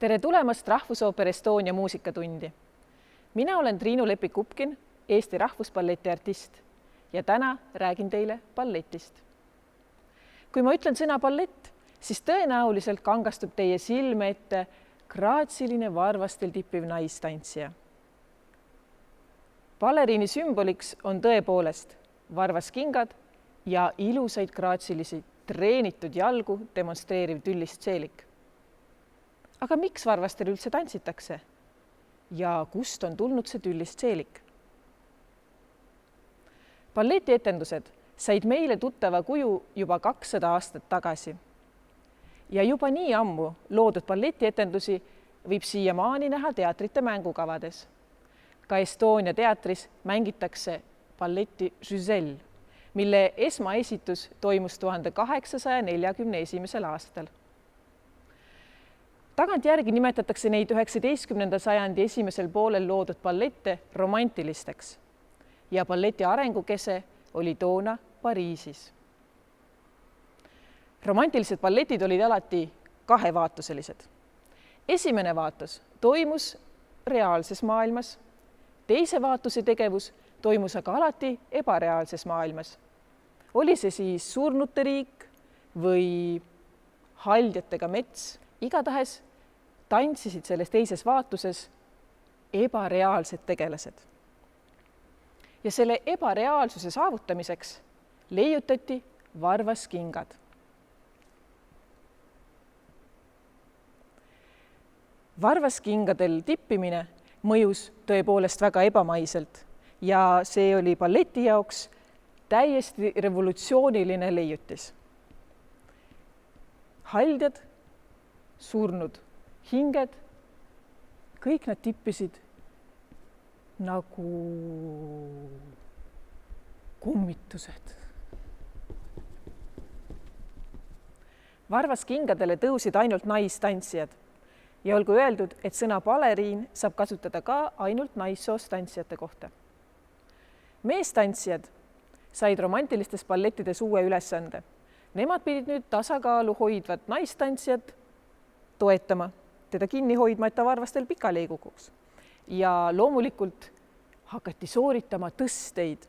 Tere tulemast Rahvusooper Estonia muusikatundi. Mina olen Triinu Lepik-Upkin, Eesti Rahvuspalleti artist ja täna räägin teile balletist. Kui ma ütlen sõna ballett, siis tõenäoliselt kangastub teie silme ette graatsiline varvastel tippiv naistantsija. Baleriini sümboliks on tõepoolest varvaskingad ja ilusaid graatsilisi treenitud jalgu demonstreeriv tüllist seelik. Aga miks varvastel üldse tantsitakse? Ja kust on tulnud see tüllist seelik? Balletietendused said meile tuttava kuju juba 200 aastat tagasi. Ja juba nii ammu loodud balletietendusi võib siiamaani näha teatrite mängukavades. Ka Estonia teatris mängitakse balletti Giselle, mille esmaesitus toimus 1841. aastal. Tagantjärgi nimetatakse neid 19. sajandi esimesel poolel loodud ballette romantilisteks ja balleti arengukese oli toona Pariisis. Romantilised balletid olid alati kahevaatuselised. Esimene vaatus toimus reaalses maailmas, teise vaatuse tegevus toimus aga alati ebareaalses maailmas. Oli see siis surnute riik või haldjatega mets, igatahes tantsisid selles teises vaatuses ebareaalsed tegelased. Ja selle ebareaalsuse saavutamiseks leiutati varvaskingad. Varvaskingadel tippimine mõjus tõepoolest väga ebamaiselt ja see oli balleti jaoks täiesti revolutsiooniline leiutis. Haldjad, surnud hinged, kõik nad tippisid nagu kummitused. Varvaskingadele tõusid ainult naistantsijad ja olgu öeldud, et sõna baleriin saab kasutada ka ainult naissoost tantsijate kohta. Meestantsijad said romantilistes ballettides uue ülesande. Nemad pidid nüüd tasakaalu hoidvat naistantsijat toetama, teda kinni hoidma, et ta varvastel pikali ei kukuks. Ja loomulikult hakati sooritama tõsteid,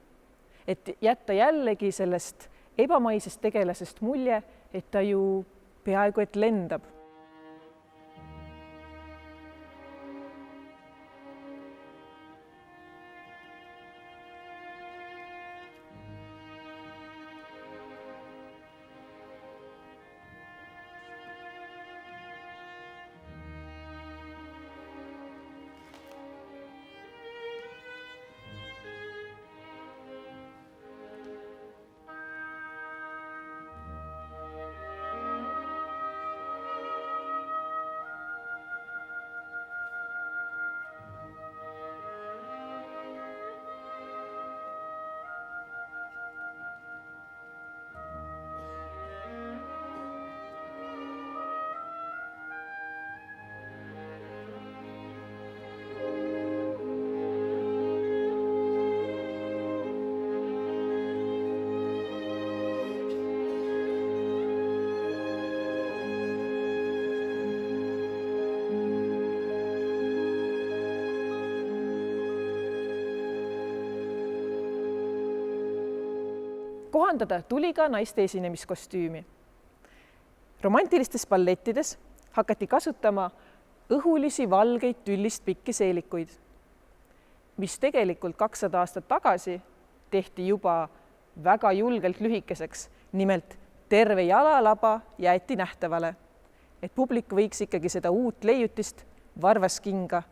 et jätta jällegi sellest ebamaisest tegelasest mulje, et ta ju peaaegu et lendab. Kohandada tuli ka naiste esinemiskostüümi. Romantilistes ballettides hakati kasutama õhulisi valgeid tüllist pikki seelikuid, mis tegelikult 200 aastat tagasi tehti juba väga julgelt lühikeseks. Nimelt terve jalalaba jäeti nähtavale, et publik võiks ikkagi seda uut leiutist varvaskinga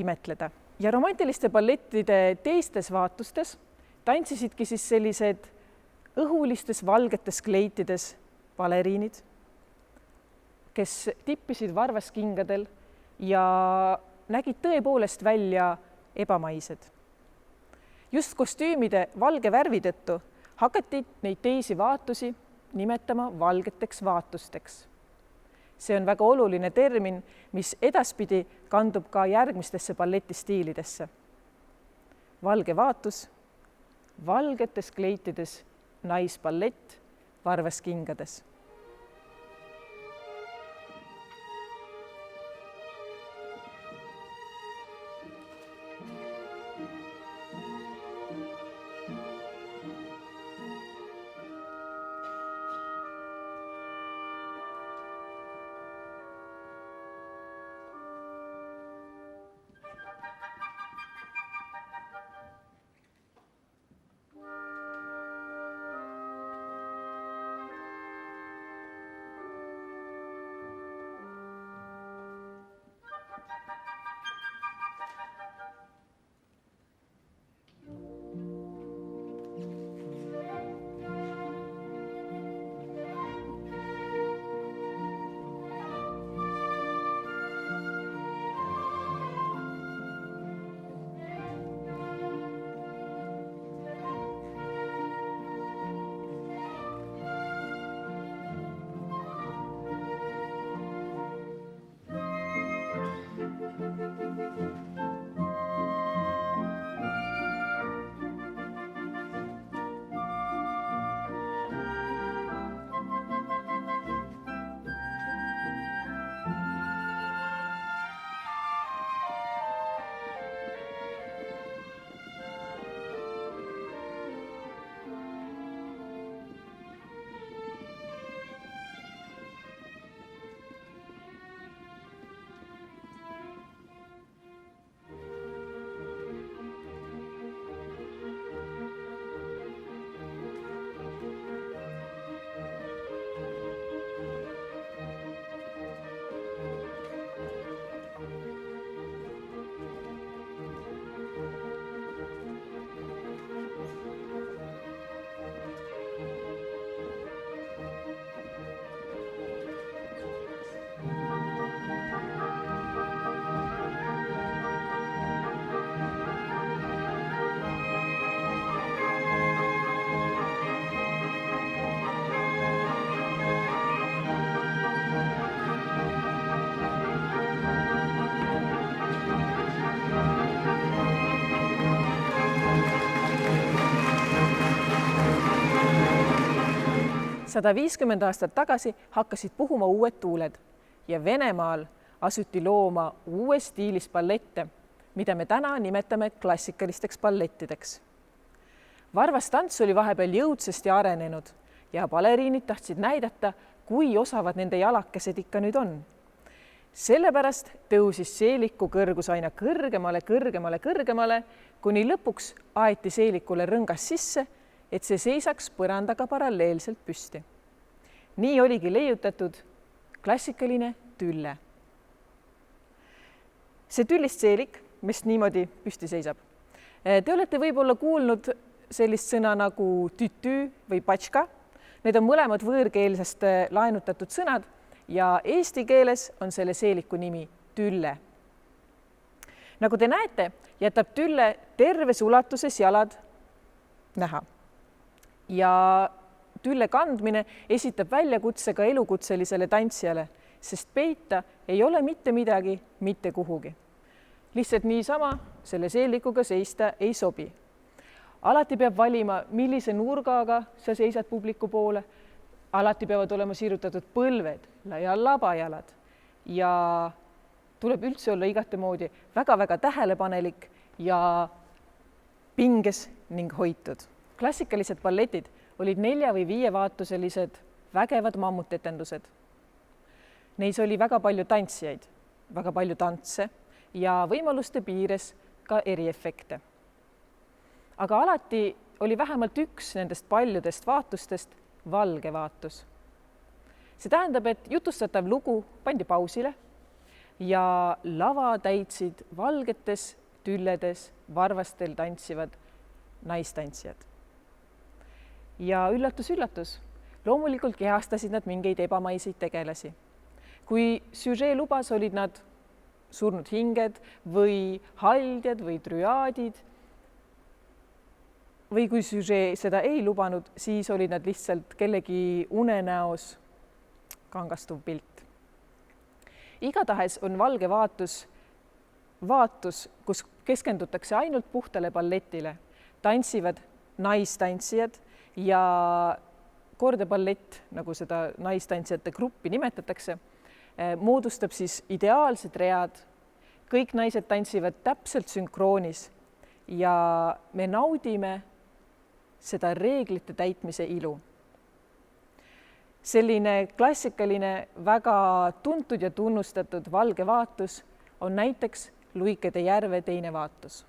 imetleda. Ja romantiliste ballettide teistes vaatustes tantsisidki siis sellised õhulistes valgetes kleitides baleriinid, kes tippisid varvaskingadel ja nägid tõepoolest välja ebamaised. Just kostüümide valge värvi tõttu hakati neid teisi vaatusi nimetama valgeteks vaatusteks. See on väga oluline termin, mis edaspidi kandub ka järgmistesse balletistiilidesse. Valge vaatus, valgetes kleitides naisballett varvaskingades. 150 aastat tagasi hakkasid puhuma uued tuuled ja Venemaal asuti looma uues stiilis ballette, mida me täna nimetame klassikalisteks ballettideks. Varvastants oli vahepeal jõudsasti arenenud ja baleriinid tahtsid näidata, kui osavad nende jalakesed ikka nüüd on. Sellepärast tõusis seeliku kõrgus aina kõrgemale, kuni lõpuks aeti seelikule rõngas sisse, et see seisaks põrandaga paralleelselt püsti. Nii oligi leiutatud klassikaline tülle. See tüllist seelik, mis niimoodi püsti seisab. Te olete võib-olla kuulnud sellist sõna nagu tütü või patška. Need on mõlemad võõrkeelsest laenutatud sõnad ja eesti keeles on selle seeliku nimi tülle. Nagu te näete, jätab tülle terves ulatuses jalad näha. Ja tülle kandmine esitab väljakutse ka elukutselisele tantsijale, sest peita ei ole mitte midagi mitte kuhugi. Lihtsalt niisama selle seelikuga seista ei sobi. Alati peab valima, millise nurgaga sa seisad publiku poole. Alati peavad olema siirutatud põlved ja labajalad ja tuleb üldse olla igatemoodi väga-väga tähelepanelik ja pinges ning hoitud. Klassikalised balletid olid 4- või 5-vaatuselised vägevad mammutetendused. Neis oli väga palju tantsijaid, väga palju tantse ja võimaluste piires ka eriefekte. Aga alati oli vähemalt üks nendest paljudest vaatustest valge vaatus. See tähendab, et jutustatav lugu pandi pausile ja lava täitsid valgetes tülledes varvastel tantsivad naistantsijad. Ja üllatus, loomulikult kehastasid nad mingeid ebamaiseid tegelasi. Kui süžee lubas, olid nad surnud hinged või haldjad või trüaadid. Või kui süžee seda ei lubanud, siis olid nad lihtsalt kellegi unenäos kangastuv pilt. Igatahes on valge vaatus, kus keskendutakse ainult puhtale balletile. Tantsivad naistantsijad ja kordeballett, nagu seda naistantsijate gruppi nimetatakse, moodustab siis ideaalsed read. Kõik naised tantsivad täpselt sünkroonis ja me naudime seda reeglite täitmise ilu. Selline klassikaline, väga tuntud ja tunnustatud valge vaatus on näiteks Luike de Järve teine vaatus.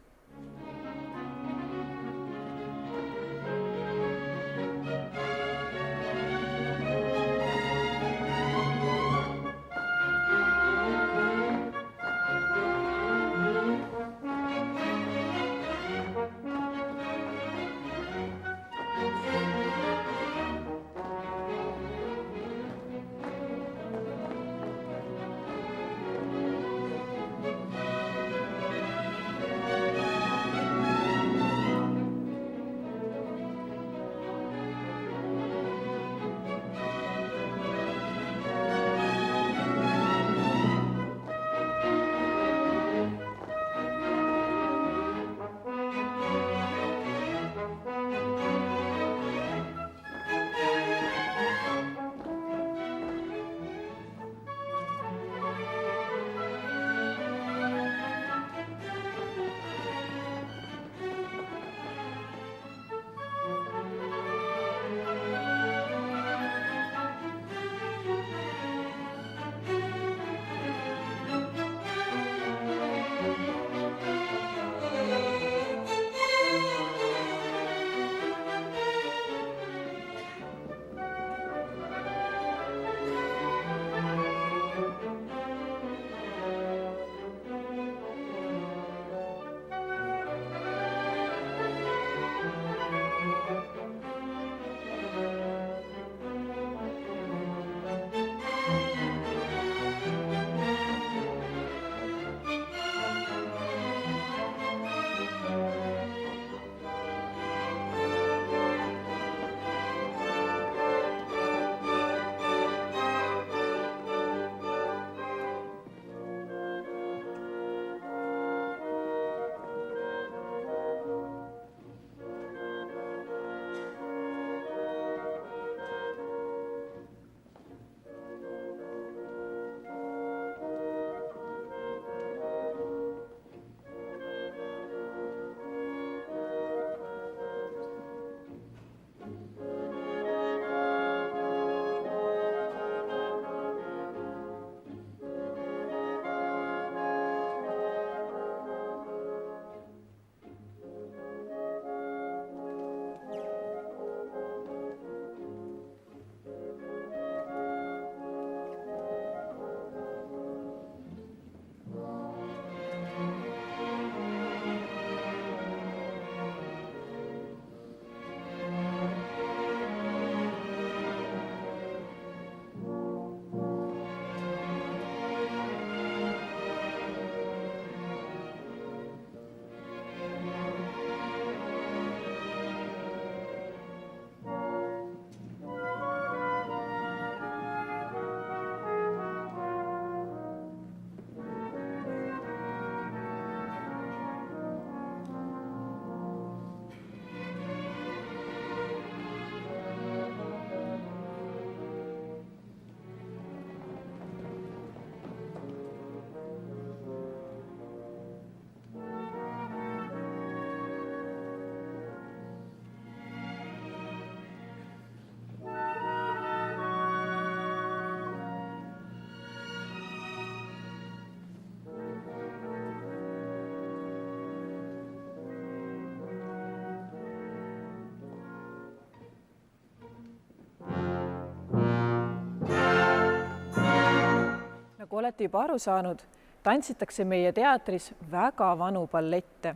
Nagu olete juba aru saanud, tantsitakse meie teatris väga vanu ballette.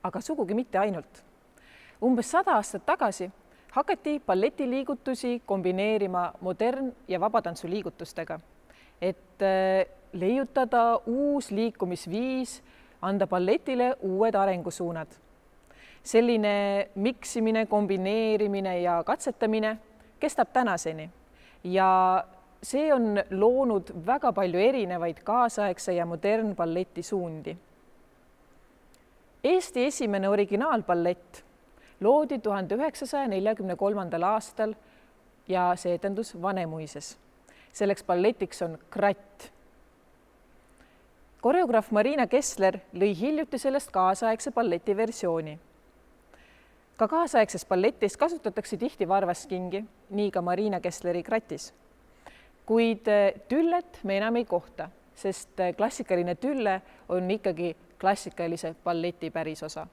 Aga sugugi mitte ainult. Umbes 100 aastat tagasi hakati balletiliigutusi kombineerima modern- ja vabatantsuliigutustega, et leiutada uus liikumisviis, anda balletile uued arengusuunad. Selline miksimine, kombineerimine ja katsetamine kestab tänaseni ja see on loonud väga palju erinevaid kaasaegse ja modern balleti suundi. Eesti esimene originaalballett loodi 1943. aastal ja see etendus Vanemuises. Selleks balletiks on Kratt. Koreograaf Marina Kessler lõi hiljuti sellest kaasaegse balleti versiooni. Ka kaasaegses balletis kasutatakse tihti varvaskingi, nii ka Marina Kessleri Kratis. Kuid tüllet me enam ei kohta, sest klassikaline tülle on ikkagi klassikalise balleti pärisosa.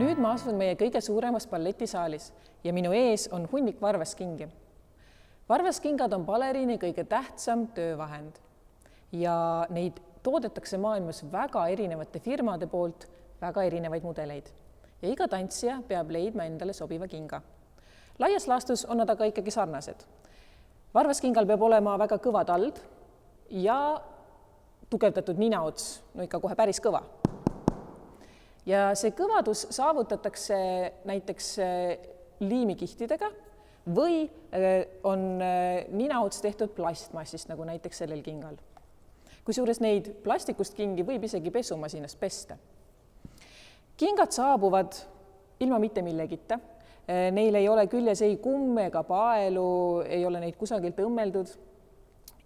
Nüüd ma asun meie kõige suuremas balletisaalis ja minu ees on hunnik varvaskingi. Varvaskingad on baleriini kõige tähtsam töövahend ja neid toodetakse maailmas väga erinevate firmade poolt väga erinevaid mudeleid ja iga tantsija peab leidma endale sobiva kinga. Laias laastus on nad aga ikkagi sarnased. Varvaskingal peab olema väga kõva tald ja tugevdatud ninaots, no ikka kohe päris kõva. Ja see kõvadus saavutatakse näiteks liimikihtidega või on ninaots tehtud plastmassist, nagu näiteks sellel kingal. Kusjuures neid plastikust kingi võib isegi pesumasinas pesta. Kingad saabuvad ilma mitte millegita. Neil ei ole küljes ei kumme ega paelu, ei ole neid kusagilt õmmeldud.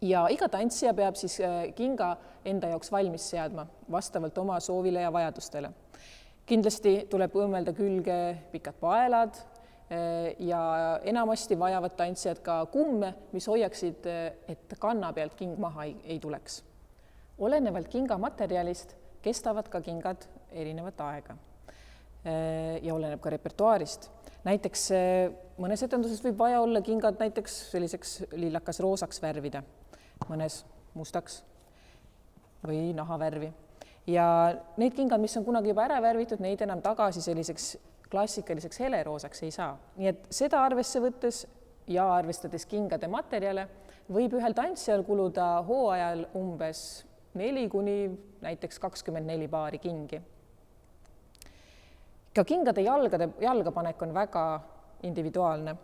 Ja iga tantsija peab siis kinga enda jaoks valmis seadma vastavalt oma soovile ja vajadustele. Kindlasti tuleb õmmelda külge pikad paelad, ja enamasti vajavad tantsijad ka kumme, mis hoiaksid, et kanna pealt king maha ei tuleks. Olenevalt kinga materjalist kestavad ka kingad erinevat aega ja oleneb ka repertuaarist. Näiteks mõnes etenduses võib vaja olla kingad näiteks selliseks lillakas roosaks värvida, mõnes mustaks või nahavärvi. Ja need kingad, mis on kunagi juba ära värvitud, neid enam tagasi selliseks klassikaliseks heleroosaks ei saa. Nii et seda arvesse võttes ja arvestades kingade materjale võib ühel tantsijal kuluda hooajal umbes 4 kuni näiteks 24 paari kingi. Ka kingade jalgapanek on väga individuaalne.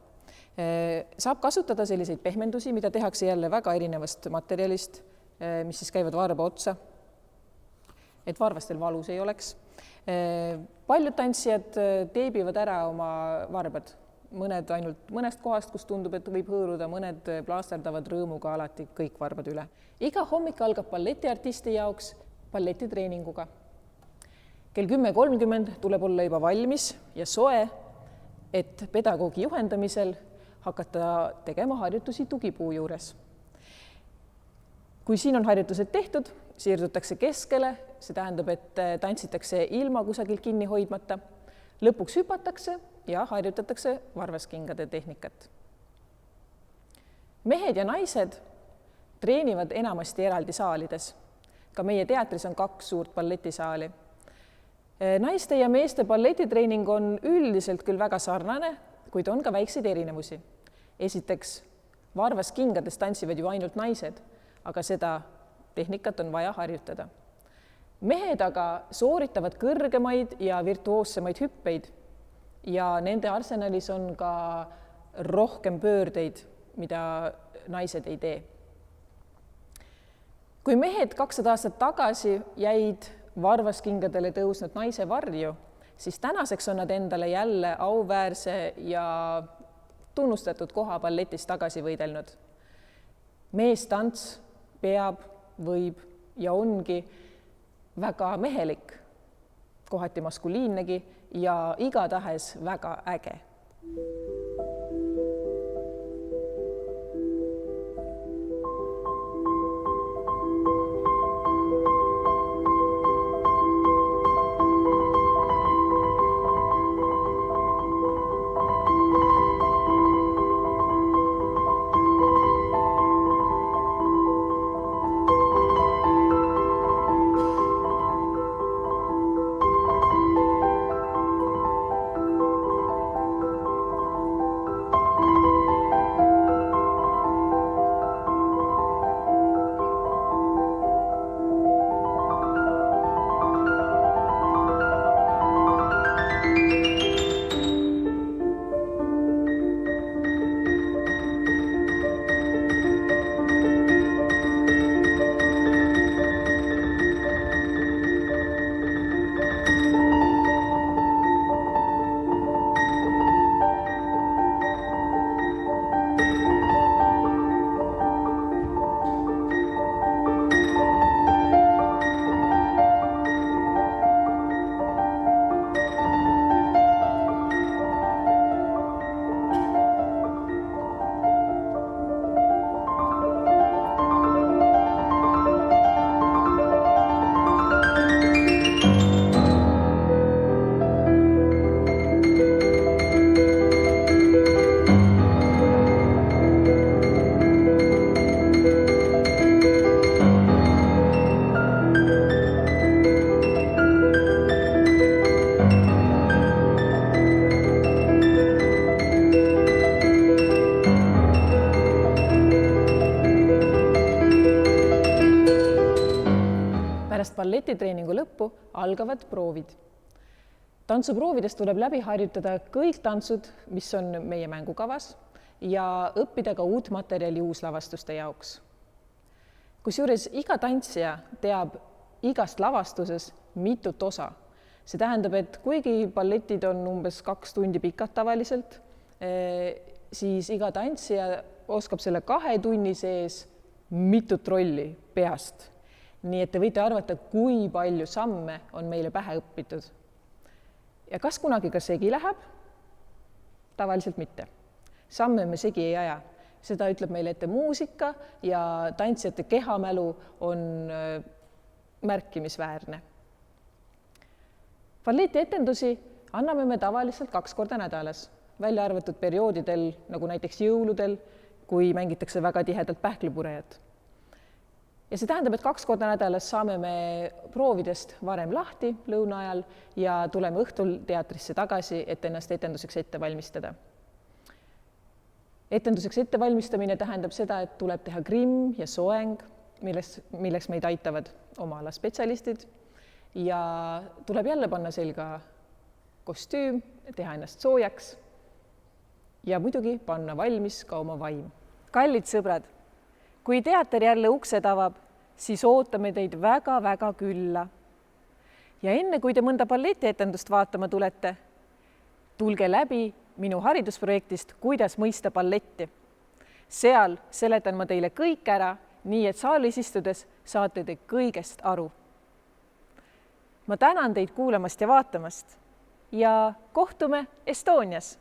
Saab kasutada selliseid pehmendusi, mida tehakse jälle väga erinevast materjalist, mis siis käivad varba otsa, et varvastel valus ei oleks. Paljud tantsijad teebivad ära oma varbad, mõned ainult mõnest kohast, kus tundub, et võib hõõruda, mõned plaasterdavad rõõmuga alati kõik varbad üle. Iga hommik algab balletiartisti jaoks balletitreeninguga. Kell 10:30 tuleb olla juba valmis ja soe, et pedagoogi juhendamisel hakata tegema harjutusi tugipuu juures. Kui siin on harjutused tehtud, siirdutakse keskele, see tähendab, et tantsitakse ilma kusagilt kinni hoidmata, lõpuks hüpatakse ja harjutatakse varvaskingade tehnikat. Mehed ja naised treenivad enamasti eraldi saalides. Ka meie teatris on 2 suurt balletisaali. Naiste ja meeste balletitreening on üldiselt küll väga sarnane, kuid on ka väikseid erinevusi. Esiteks, varvaskingades tantsivad ju ainult naised, aga seda tehnikat on vaja harjutada. Mehed aga sooritavad kõrgemaid ja virtuoossemaid hüppeid ja nende arsenalis on ka rohkem pöördeid, mida naised ei tee. Kui mehed 200 aastat tagasi jäid varvaskingadele tõusnud naise varju, siis tänaseks on nad endale jälle auväärse ja tunnustatud koha balletis tagasi võidelnud. Meestants peab, võib ja ongi väga mehelik, kohati maskuliinnegi ja igatahes väga äge. Pärast balletitreeningu lõppu algavad proovid. Tantsuproovidest tuleb läbi harjutada kõik tantsud, mis on meie mängukavas ja õppida ka uut materjali uuslavastuste jaoks. Kusjuures iga tantsija teab igast lavastuses mitut osa. See tähendab, et kuigi balletid on umbes 2 tundi pikad tavaliselt, siis iga tantsija oskab selle 2 tunni sees mitut rolli peast. Nii et te võite arvata, kui palju samme on meile pähe õpitud. Ja kas kunagi ka segi läheb? tavaliselt mitte. Samme me segi ei aja. Seda ütleb meile ette muusika ja tantsijate kehamälu on märkimisväärne. Balletietendusi anname me tavaliselt 2 korda nädalas, välja arvatud perioodidel, nagu näiteks jõuludel, kui mängitakse väga tihedalt pähklipurejat. Ja see tähendab, et 2 korda nädalas saame me proovidest varem lahti lõuna ajal ja tuleme õhtul teatrisse tagasi, et ennast etenduseks ette valmistada. Etenduseks ettevalmistamine tähendab seda, et tuleb teha grimm ja soeng, milleks meid aitavad oma ala spetsialistid ja tuleb jälle panna selga kostüüm, teha ennast soojaks ja muidugi panna valmis ka oma vaim. Kallid sõbrad, kui teater jälle uksed avab, siis ootame teid väga-väga külla. Ja enne, kui te mõnda balletietendust vaatama tulete, tulge läbi minu haridusprojektist Kuidas mõista balletti. Seal seletan ma teile kõik ära, nii et saalis istudes saate te kõigest aru. Ma tänan teid kuulamast ja vaatamast ja kohtume Estonias!